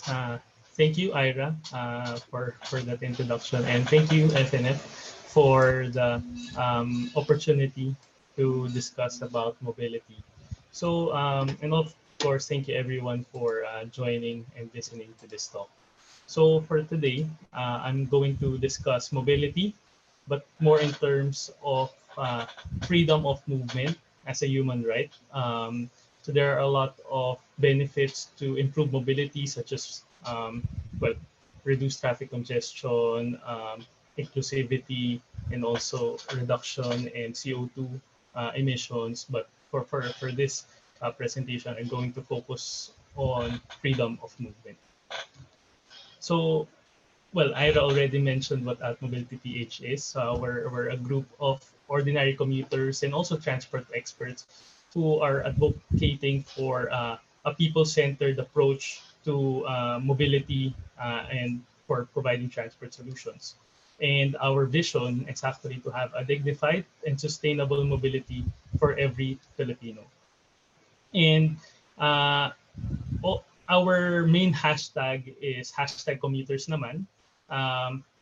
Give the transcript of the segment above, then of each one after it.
Uh, Thank you, Ira, for that introduction, and thank you, FNF, for the opportunity to discuss about mobility. So, and of course, thank you everyone for joining and listening to this talk. So for today, I'm going to discuss mobility, but more in terms of freedom of movement as a human right. So there are a lot of benefits to improve mobility, such as well, reduce traffic congestion, inclusivity, and also reduction in CO2 emissions. But for this presentation, I'm going to focus on freedom of movement. So, well, Ira already mentioned what Mobility PH is. We're a group of ordinary commuters and also transport experts who are advocating for a people-centered approach to mobility and for providing transport solutions. And our vision is actually to have a dignified and sustainable mobility for every Filipino. And uh, our main hashtag is hashtag commuters naman,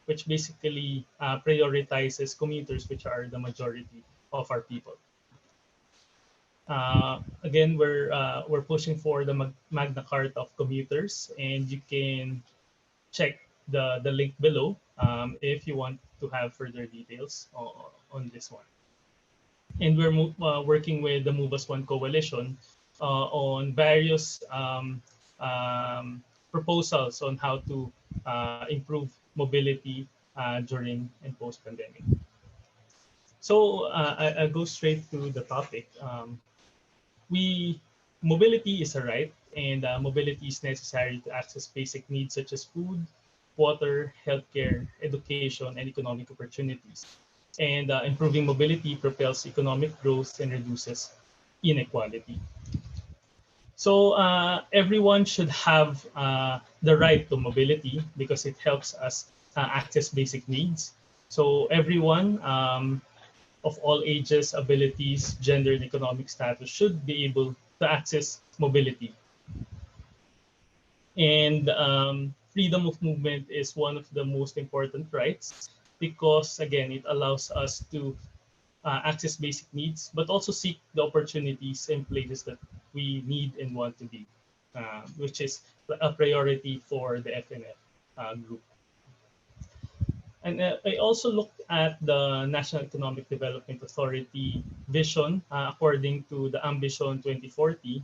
which basically prioritizes commuters, which are the majority of our people. Again, we're pushing for the Magna Carta of commuters, and you can check the link below if you want to have further details on this one. And we're working with the Move as One coalition on various proposals on how to improve mobility during and post pandemic. So I go straight to the topic. We Mobility is a right, and mobility is necessary to access basic needs such as food, water, healthcare, education, and economic opportunities. And improving mobility propels economic growth and reduces inequality. So everyone should have the right to mobility because it helps us access basic needs. So everyone of all ages, abilities, gender, and economic status should be able to access mobility. And freedom of movement is one of the most important rights because, again, it allows us to access basic needs, but also seek the opportunities and places that we need and want to be, which is a priority for the FNF group. And I also looked at the National Economic Development Authority vision according to the Ambition 2040.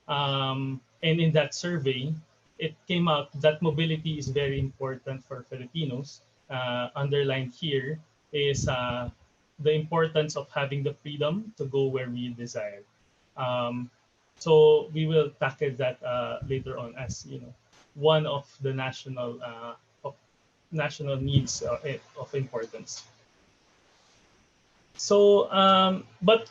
And in that survey, it came out that mobility is very important for Filipinos. Underlined here is the importance of having the freedom to go where we desire. Um, so we will tackle that later on as one of the national needs of importance. So, but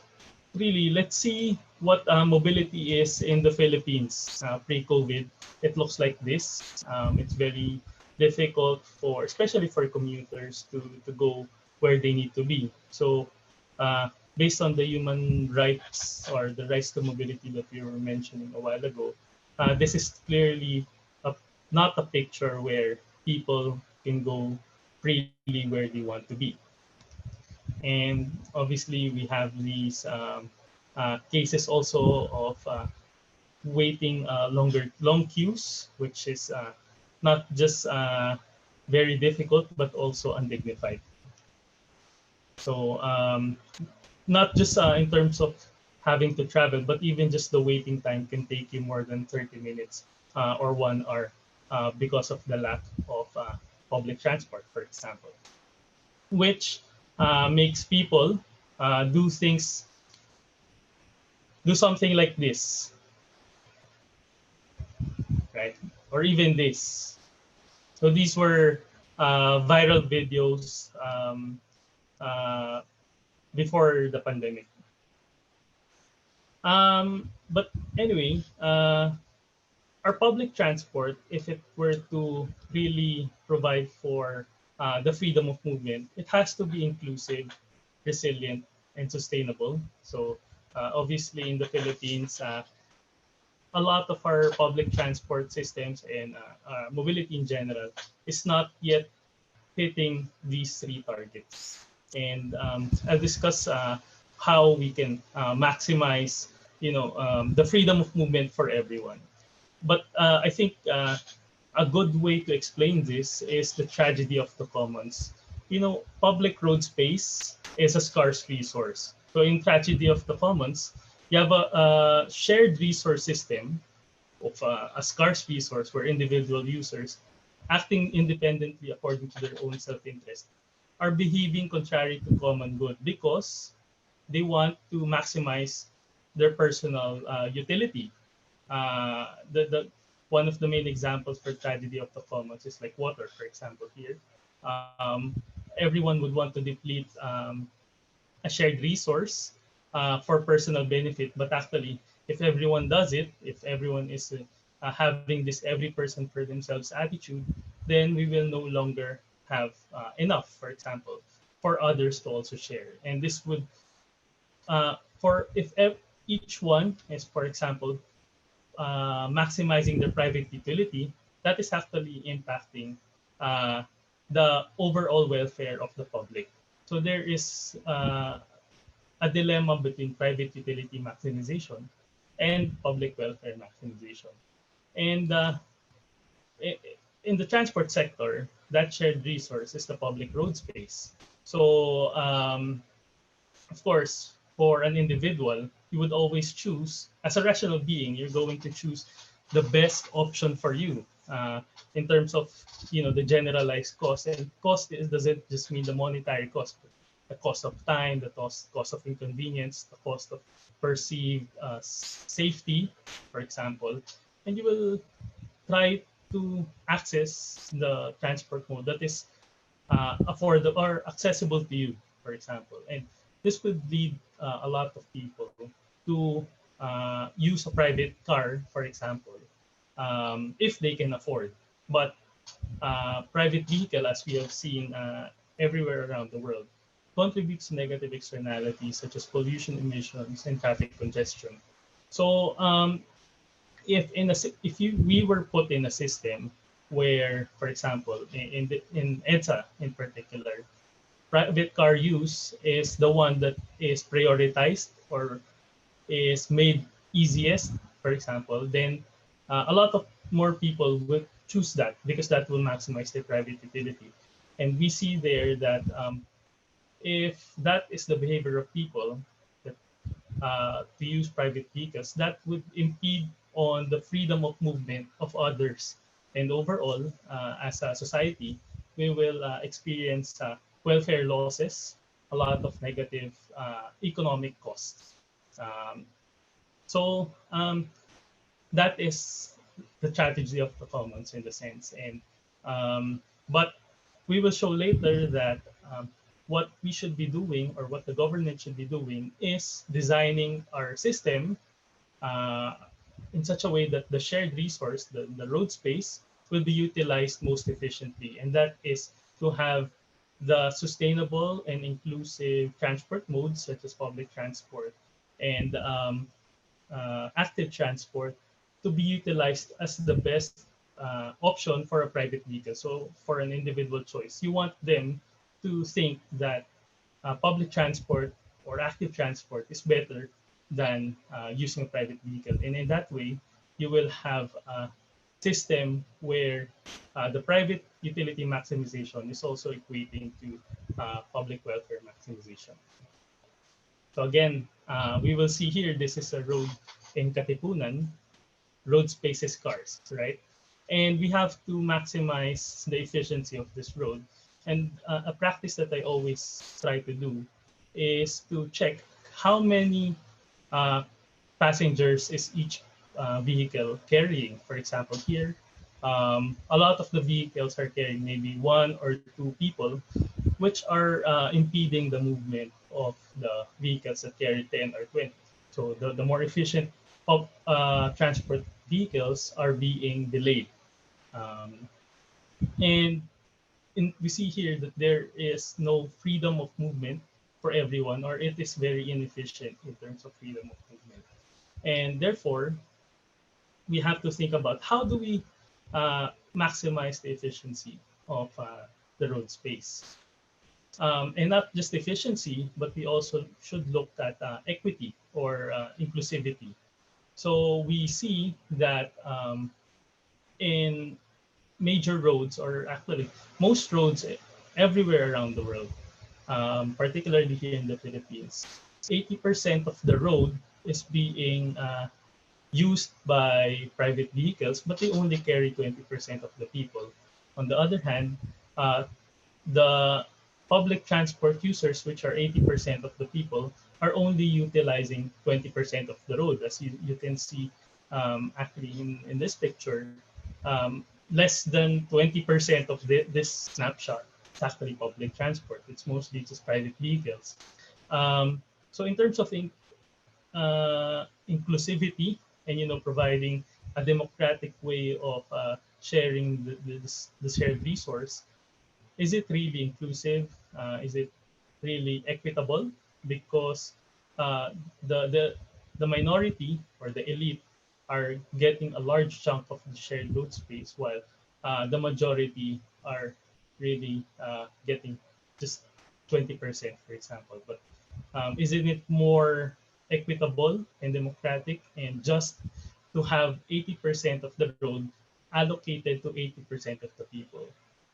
really, let's see what mobility is in the Philippines pre-COVID. It looks like this. It's very difficult for, especially for commuters, to go where they need to be. So, based on the human rights or the rights to mobility that we were mentioning a while ago, this is clearly a, not a picture where people can go freely where they want to be. And obviously, we have these cases also of waiting long queues, which is not just very difficult, but also undignified. So not just in terms of having to travel, but even just the waiting time can take you more than 30 minutes or 1 hour because of the lack of public transport, for example, which makes people do something like this, right? Or even this. So these were viral videos uh, before the pandemic. But anyway, our public transport, if it were to really provide for the freedom of movement, it has to be inclusive, resilient, and sustainable. So obviously in the Philippines, a lot of our public transport systems and mobility in general is not yet hitting these three targets. And I'll discuss how we can maximize, the freedom of movement for everyone. But I think a good way to explain this is the tragedy of the commons. Public road space is a scarce resource. So in tragedy of the commons, you have a shared resource system of a scarce resource where individual users, acting independently according to their own self-interest, are behaving contrary to common good because they want to maximize their personal utility. The One of the main examples for tragedy of the commons is like water, for example. Here, um, everyone would want to deplete a shared resource for personal benefit, but actually, if everyone does it, if everyone is having this every person for themselves attitude, then we will no longer have enough, for example, for others to also share. And this would, for if each one is, for example, maximizing their private utility, that is actually impacting uh, the overall welfare of the public. So there is a dilemma between private utility maximization and public welfare maximization. And in the transport sector, that shared resource is the public road space. So, of course, for an individual, you would always choose, as a rational being, you're going to choose the best option for you in terms of the generalized cost. And cost doesn't just mean the monetary cost, but the cost of time, the cost of inconvenience, the cost of perceived safety, for example. And you will try to access the transport mode that is affordable or accessible to you, for example. And this would lead a lot of people to use a private car, for example, if they can afford. But private vehicle, as we have seen everywhere around the world, contributes to negative externalities such as pollution emissions and traffic congestion. So if we were put in a system where, for example, in EDSA in particular, private car use is the one that is prioritized or is made easiest, for example, then a lot of more people would choose that because that will maximize their private utility. And we see there that if that is the behavior of people, that to use private vehicles, that would impede on the freedom of movement of others. And overall, as a society, we will experience welfare losses, a lot of negative economic costs. Um, so that is the strategy of the commons in the sense. And but we will show later that what we should be doing or what the government should be doing is designing our system uh, in such a way that the shared resource, the road space, will be utilized most efficiently. And that is to have the sustainable and inclusive transport modes such as public transport and active transport to be utilized as the best option for a private vehicle. So for an individual choice, you want them to think that public transport or active transport is better than using a private vehicle. And in that way, you will have a system where the private utility maximization is also equating to public welfare maximization. So again, we will see here, this is a road in Katipunan. Road space is scarce, right? And we have to maximize the efficiency of this road. And a practice that I always try to do is to check how many uh, passengers is each vehicle carrying. For example, here, a lot of the vehicles are carrying maybe one or two people, which are impeding the movement of the vehicles that carry 10 or 20. So the more efficient transport vehicles are being delayed. Um, and we see here that there is no freedom of movement for everyone, or it is very inefficient in terms of freedom of movement. And therefore, we have to think about how do we maximize the efficiency of the road space. And not just efficiency, but we also should look at equity or inclusivity. So we see that in major roads, or actually most roads everywhere around the world, particularly here in the Philippines, 80% of the road is being used by private vehicles, but they only carry 20% of the people. On the other hand, uh, the public transport users, which are 80% of the people, are only utilizing 20% of the road. As you can see actually in this picture, less than 20% of this snapshot is actually public transport. It's mostly just private vehicles. So in terms of inclusivity and providing a democratic way of sharing the shared resource, is it really inclusive? Is it really equitable? Because uh, the, the the minority or the elite are getting a large chunk of the shared load space, while the majority are really getting just 20%, for example. But isn't it more equitable and democratic and just to have 80% of the road allocated to 80% of the people?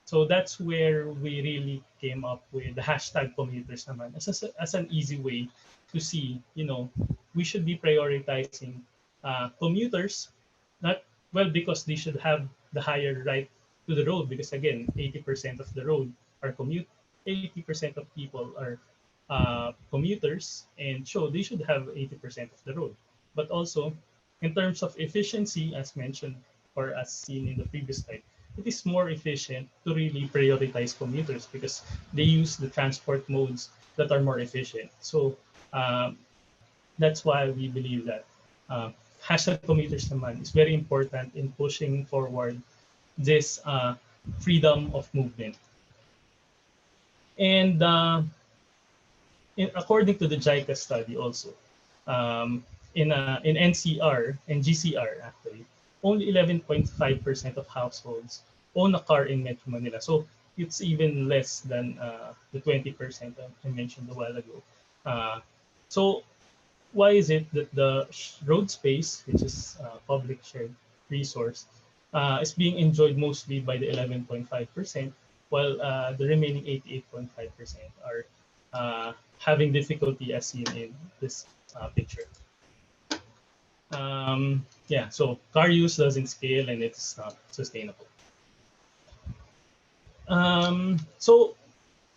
So that's where we really came up with the hashtag commuters naman as an easy way to see, we should be prioritizing commuters, not, well, because they should have the higher right to the road, because again, 80% of the road are commute, 80% of people are commuters, and so they should have 80% of the road. But also, in terms of efficiency, as mentioned or as seen in the previous slide, it is more efficient to really prioritize commuters because they use the transport modes that are more efficient. So that's why we believe that uh, hashtag commuters naman is very important in pushing forward this freedom of movement. And according to the JICA study also, in NCR and GCR actually, only 11.5% of households own a car in Metro Manila. So it's even less than the 20% I mentioned a while ago. So why is it that the road space, which is public shared resource, is being enjoyed mostly by the 11.5%, while the remaining 88.5% are having difficulty, as seen in this picture? Yeah, so car use doesn't scale and it's not sustainable. So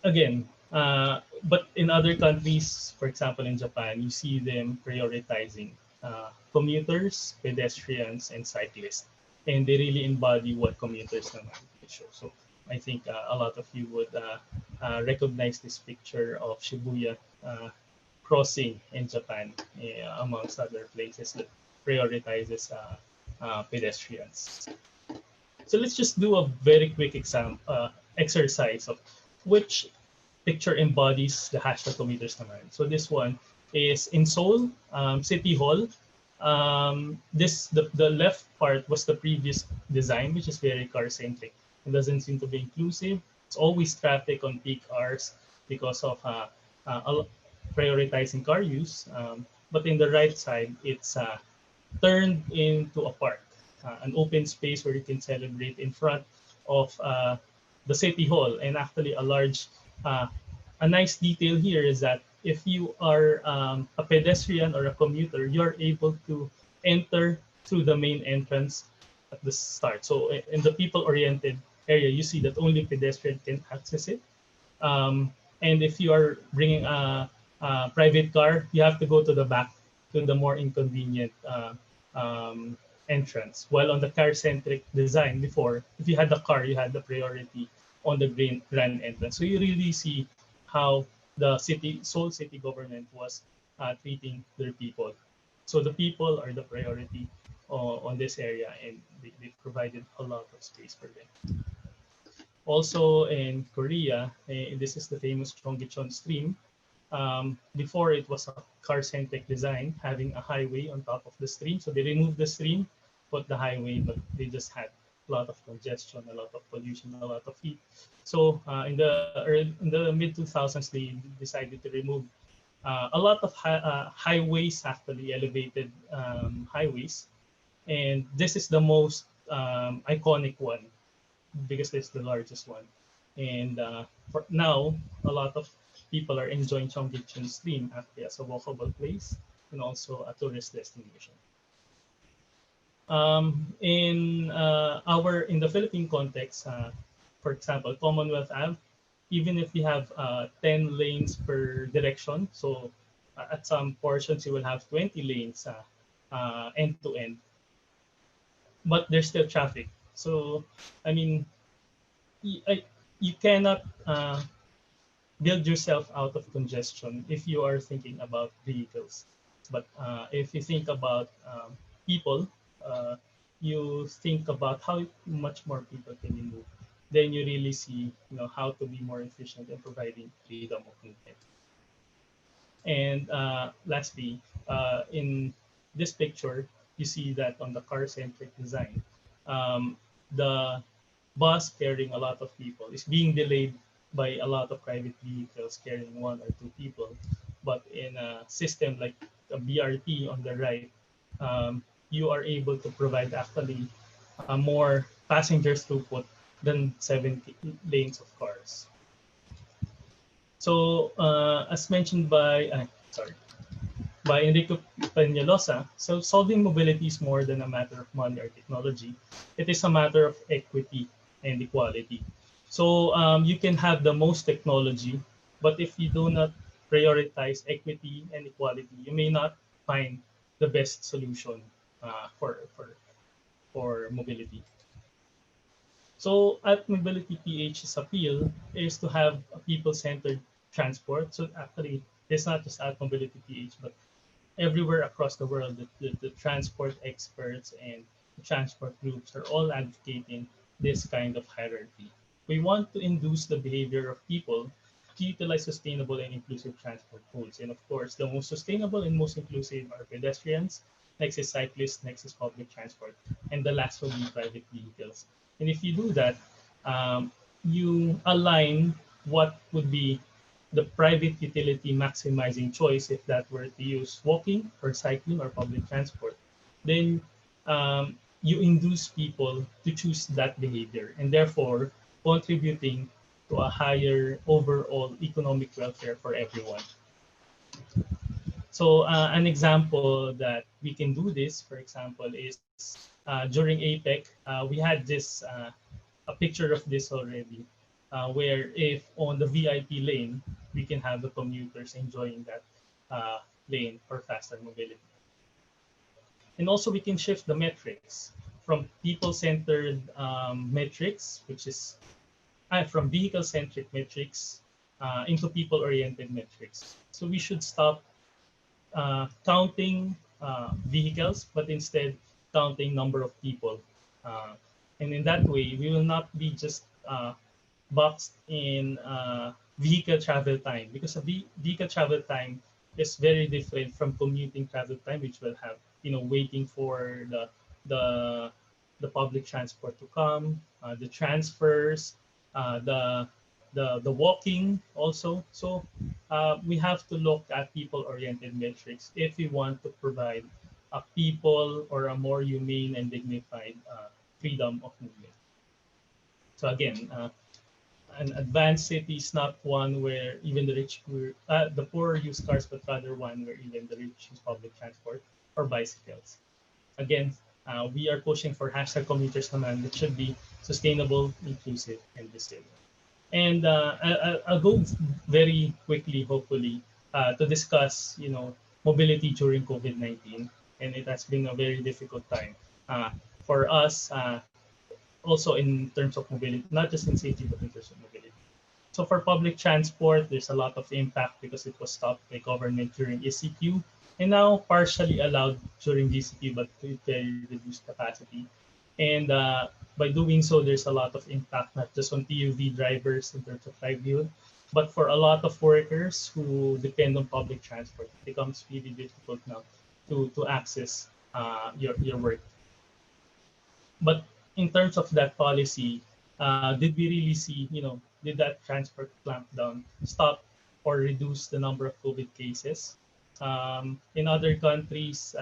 again, but in other countries, for example, in Japan, you see them prioritizing commuters, pedestrians, and cyclists, and they really embody what commuters naman show. So I think a lot of you would recognize this picture of Shibuya crossing in Japan, amongst other places that prioritizes pedestrians. So let's just do a very quick exercise of which picture embodies the hashtag commuters naman. So this one is in Seoul, City Hall. The left part was the previous design, which is very car centric. It doesn't seem to be inclusive. It's always traffic on peak hours because of prioritizing car use. But in the right side, it's turned into a park, an open space where you can celebrate in front of the city hall. And actually, a nice detail here is that if you are a pedestrian or a commuter, you're able to enter through the main entrance at the start. So in the people-oriented area, you see that only pedestrian can access it. And if you are bringing a private car, you have to go to the back to the more inconvenient entrance. While on the car-centric design before, if you had the car, you had the priority on the grand entrance. So you really see how the Seoul city government was treating their people. So the people are the priority on this area, and they provided a lot of space for them. Also in Korea, this is the famous Chonggicheon stream. Before it was a car-centric design, having a highway on top of the stream. So they removed the stream put the highway, but they just had a lot of congestion, a lot of pollution, a lot of heat. So in the mid 2000s, they decided to remove a lot of highways, actually elevated highways, and this is the most iconic one because it's the largest one. And for now, a lot of people are enjoying Cheonggyecheon Stream actually as a walkable place and also a tourist destination. In the Philippine context, for example, Commonwealth Ave, even if you have 10 lanes per direction, so at some portions you will have 20 lanes end to end, but there's still traffic. So, I mean, you cannot build yourself out of congestion if you are thinking about vehicles. But if you think about people, uh, you think about how much more people can you move. Then you really see, how to be more efficient in providing freedom of movement. And lastly, in this picture, you see that on the car-centric design, the bus carrying a lot of people is being delayed by a lot of private vehicles carrying one or two people. But in a system like a BRT on the right, you are able to provide actually more passengers throughput than 70 lanes of cars. So as mentioned by Enrico Peñalosa, so solving mobility is more than a matter of money or technology. It is a matter of equity and equality. So you can have the most technology, but if you do not prioritize equity and equality, you may not find the best solution for mobility. So at Mobility PH's appeal is to have a people-centered transport. So actually, it's not just at Mobility PH, but everywhere across the world, the transport experts and the transport groups are all advocating this kind of hierarchy. We want to induce the behavior of people to utilize sustainable and inclusive transport modes. And of course, the most sustainable and most inclusive are pedestrians, next is cyclists, next is public transport, and the last will be private vehicles. And if you do that, you align what would be the private utility maximizing choice if that were to use walking or cycling or public transport, then you induce people to choose that behavior and therefore contributing to a higher overall economic welfare for everyone. So an example that we can do this, for example, is during APEC, we had a picture of this already, where if on the VIP lane, we can have the commuters enjoying that lane for faster mobility. And also we can shift the metrics from people-centered metrics, which is from vehicle-centric metrics into people-oriented metrics. So we should stop counting vehicles, but instead counting number of people. And in that way, we will not be just boxed in vehicle travel time, because a vehicle travel time is very different from commuting travel time, which will have waiting for the the public transport to come, the transfers, the the walking also. So we have to look at people-oriented metrics if we want to provide a people or a more humane and dignified freedom of movement. So again, an advanced city is not one where even the poor use cars, but rather one where even the rich use public transport or bicycles. Again, we are pushing for hashtag commuters command that should be sustainable, inclusive, and resilient. And I'll go very quickly, hopefully, to discuss, mobility during COVID-19, and it has been a very difficult time for us, also in terms of mobility, not just in safety, but in terms of mobility. So for public transport, there's a lot of impact because it was stopped by government during ECQ, and now partially allowed during GCQ, but to very reduced capacity. And by doing so, there's a lot of impact, not just on TUV drivers in terms of livelihood, but for a lot of workers who depend on public transport. It becomes really difficult now to access your work. But in terms of that policy, did we really see, did that transport clampdown stop or reduce the number of COVID cases? In other countries,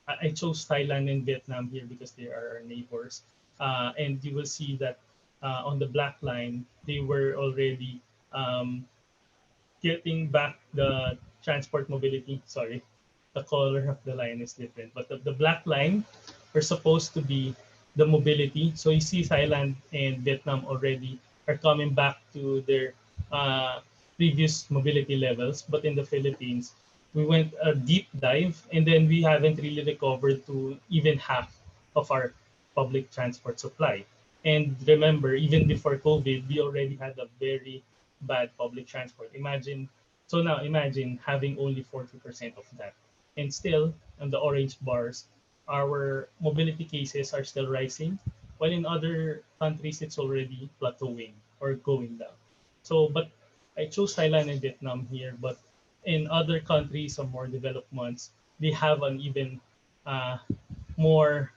I chose Thailand and Vietnam here because they are our neighbors. And you will see that on the black line, they were already um, getting back the transport mobility. Sorry, the color of the line is different, but the black line are supposed to be the mobility. So you see Thailand and Vietnam already are coming back to their uh, previous mobility levels, but in the Philippines, we went a deep dive and then we haven't really recovered to even half of our public transport supply. And remember, even before COVID, we already had a very bad public transport. Imagine having only 40% of that. And still, on the orange bars, our mobility cases are still rising, while in other countries, it's already plateauing or going down. But I chose Thailand and Vietnam here, but in other countries or more developed ones, they have an even uh, more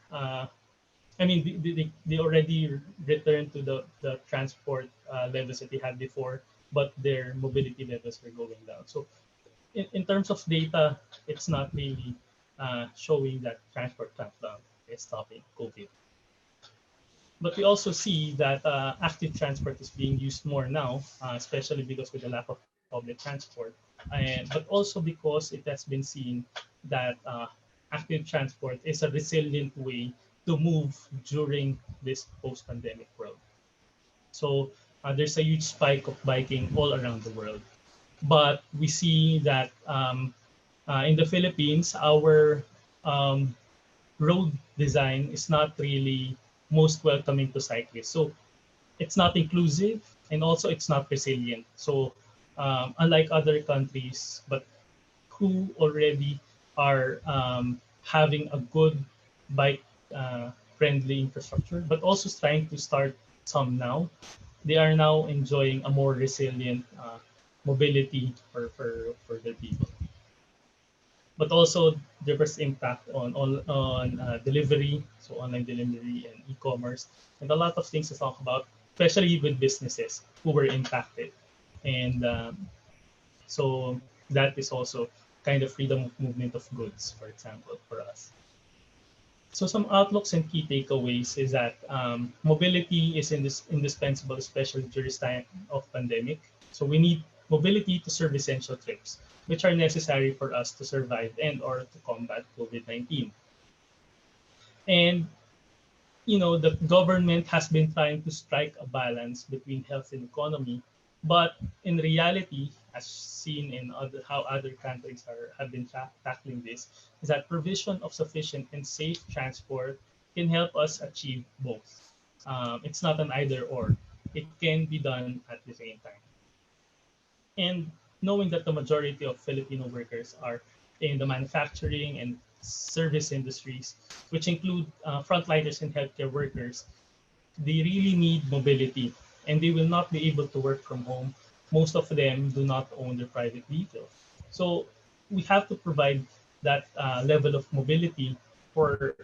I mean, they already returned to the transport levels that they had before, but their mobility levels were going down. So, in terms of data, it's not really showing that transport clampdown is stopping COVID. But we also see that active transport is being used more now, especially because with the lack of public transport, but also because it has been seen that active transport is a resilient way to move during this post-pandemic world. So there's a huge spike of biking all around the world. But we see that in the Philippines, our um, road design is not really most welcoming to cyclists. So it's not inclusive and also it's not resilient. So unlike other countries, but who already are having a good bike friendly infrastructure, but also trying to start some now, they are now enjoying a more resilient mobility for their people. But also there was impact on delivery, so online delivery and e-commerce, and a lot of things to talk about, especially with businesses who were impacted. And so that is also kind of freedom of movement of goods, for example, for us. So some outlooks and key takeaways is that mobility is indispensable, especially during this time of pandemic. So we need mobility to serve essential trips, which are necessary for us to survive and or to combat COVID-19. And the government has been trying to strike a balance between health and economy, but in reality, as seen in how other countries have been tackling this, is that provision of sufficient and safe transport can help us achieve both. It's not an either or; it can be done at the same time. And knowing that the majority of Filipino workers are in the manufacturing and service industries, which include frontliners and healthcare workers, they really need mobility and they will not be able to work from home. Most of them do not own their private vehicle. So we have to provide that level of mobility for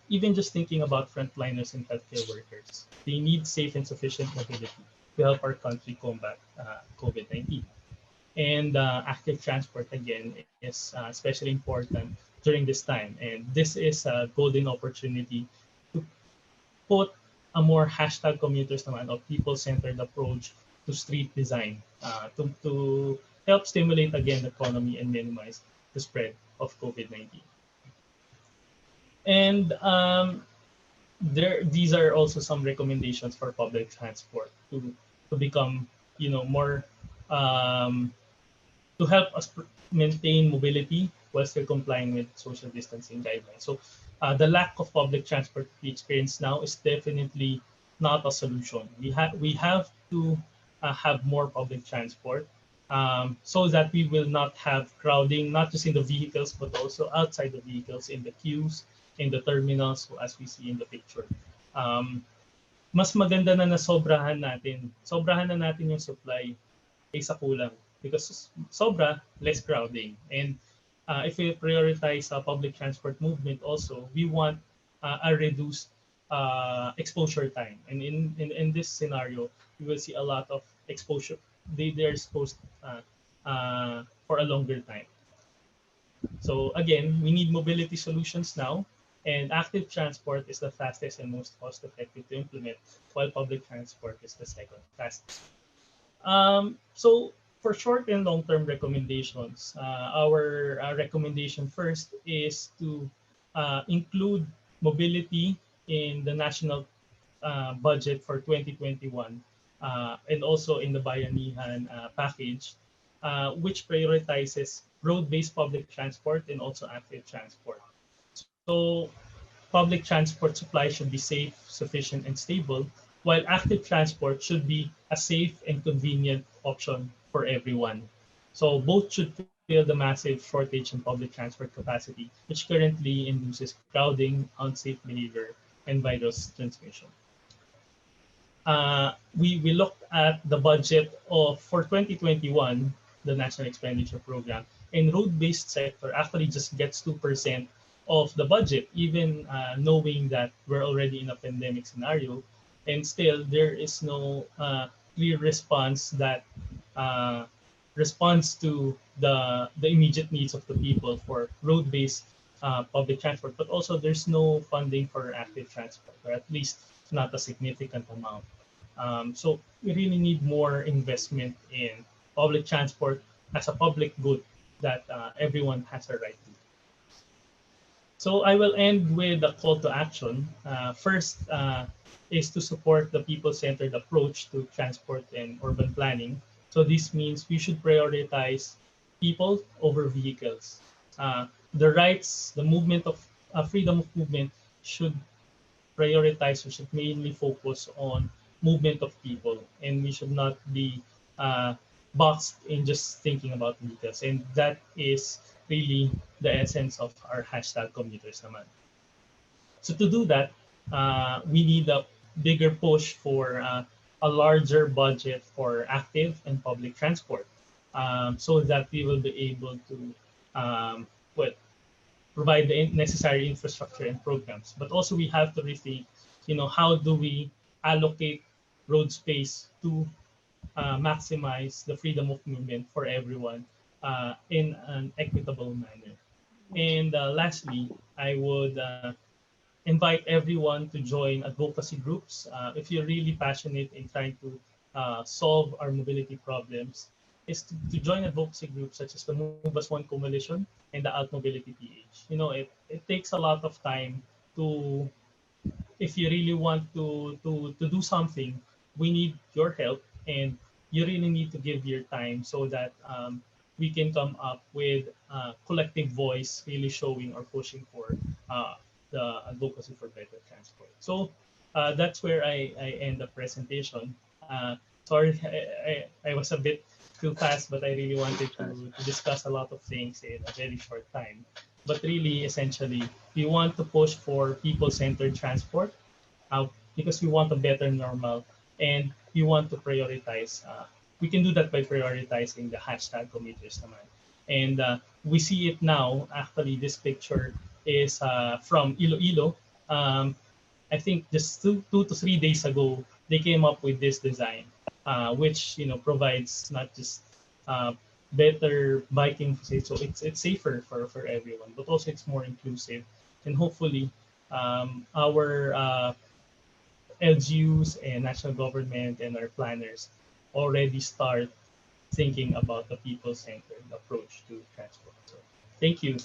even just thinking about frontliners and healthcare workers. They need safe and sufficient mobility to help our country combat COVID-19. And active transport, again, is especially important during this time. And this is a golden opportunity to put a more hashtag commuters naman or people-centered approach to street design to help stimulate again the economy and minimize the spread of COVID-19. And these are also some recommendations for public transport to become more um, to help us maintain mobility while still complying with social distancing guidelines. So the lack of public transport we experience now is definitely not a solution. We have to have more public transport so that we will not have crowding, not just in the vehicles, but also outside the vehicles, in the queues, in the terminals, so as we see in the picture. Um, Mas maganda na sobrahan na natin yung supply kaysa kulang because sobra, less crowding. And if we prioritize public transport movement also, we want a reduced exposure time. And in this scenario, you will see a lot of exposure. They're exposed for a longer time. So again, we need mobility solutions now, and active transport is the fastest and most cost-effective to implement, while public transport is the second fastest. So for short and long-term recommendations, our recommendation first is to include mobility in the national budget for 2021 and also in the Bayanihan package, which prioritizes road-based public transport and also active transport. So public transport supply should be safe, sufficient, and stable, while active transport should be a safe and convenient option for everyone. So both should fill the massive shortage in public transport capacity, which currently induces crowding, unsafe behavior, and virus transmission. We looked at the budget of for 2021, the National Expenditure Program, and road-based sector actually just gets 2% of the budget, even knowing that we're already in a pandemic scenario, and still there is no clear response that uh, responds to the immediate needs of the people for road-based public transport, but also there's no funding for active transport, or at least not a significant amount. So we really need more investment in public transport as a public good that everyone has a right to. So I will end with a call to action. First is to support the people-centered approach to transport and urban planning. So this means we should prioritize people over vehicles. The rights, the movement of freedom of movement should prioritize, we should mainly focus on movement of people, and we should not be uh, boxed in just thinking about vehicles. And that is really the essence of our hashtag commuters naman. So to do that, we need a bigger push for a larger budget for active and public transport, so that we will be able to um, well, provide the necessary infrastructure and programs. But also we have to rethink, how do we allocate road space to maximize the freedom of movement for everyone in an equitable manner. And lastly, I would invite everyone to join advocacy groups. If you're really passionate in trying to solve our mobility problems, is to join advocacy groups such as the Move as One Coalition and the Out Mobility PH. It takes a lot of time to, if you really want to do something, we need your help, and you really need to give your time so that we can come up with a collective voice really showing or pushing for uh, the advocacy for better transport. So that's where I end the presentation. Sorry, I was a bit too fast, but I really wanted to discuss a lot of things in a very short time. But really, essentially, we want to push for people-centered transport because we want a better normal, and we want to prioritize. We can do that by prioritizing the hashtag commuters naman. And we see it now. Actually, this picture is from Iloilo. Um, I think just two to 3 days ago, they came up with this design, which provides not just uh, better biking facility, so it's safer for everyone, but also it's more inclusive, and hopefully our LGUs and national government and our planners already start thinking about the people-centered approach to transport. So, thank you.